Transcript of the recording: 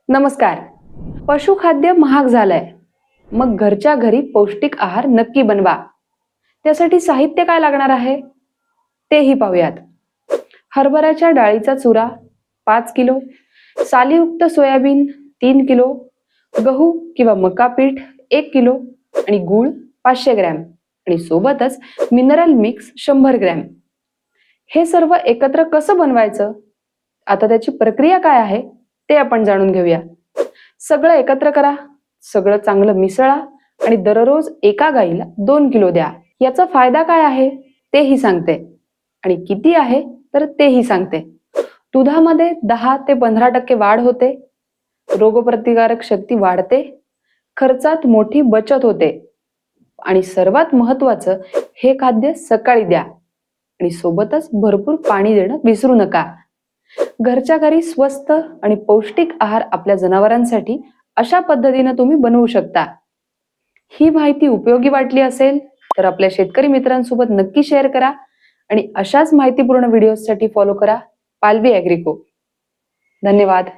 नमस्कार. पशुखाद्य महाग झालंय, मग घरच्या घरी पौष्टिक आहार नक्की बनवा. त्यासाठी साहित्य काय लागणार आहे तेही पाहूयात. हरभऱ्याच्या डाळीचा चुरा 5 किलो, सालीयुक्त सोयाबीन 3 किलो, गहू किंवा मका पीठ 1 किलो आणि गूळ 500 ग्रॅम आणि सोबतच मिनरल मिक्स 100 ग्रॅम. हे सर्व एकत्र कसं बनवायचं, आता त्याची प्रक्रिया काय आहे ते आपण जाणून घेऊया. सगळं एकत्र करा, सगळं चांगलं मिसळा आणि दररोज एका गाईला 2 किलो द्या. याचा फायदा काय आहे तेही सांगते आणि किती आहे तर तेही सांगते. दुधामध्ये 10 ते 15% वाढ होते, रोगप्रतिकारक शक्ती वाढते, खर्चात मोठी बचत होते आणि सर्वात महत्वाचं, हे खाद्य सकाळी द्या आणि सोबतच भरपूर पाणी देणं विसरू नका. घरच्या घरी स्वस्त आणि पौष्टिक आहार आपल्या जनावरांसाठी अशा पद्धतीने तुम्ही बनवू शकता. ही माहिती उपयोगी वाटली असेल तर आपल्या शेतकरी मित्रांसोबत नक्की शेअर करा आणि अशाच माहितीपूर्ण व्हिडिओसाठी फॉलो करा पालवी ॲग्रिको. धन्यवाद.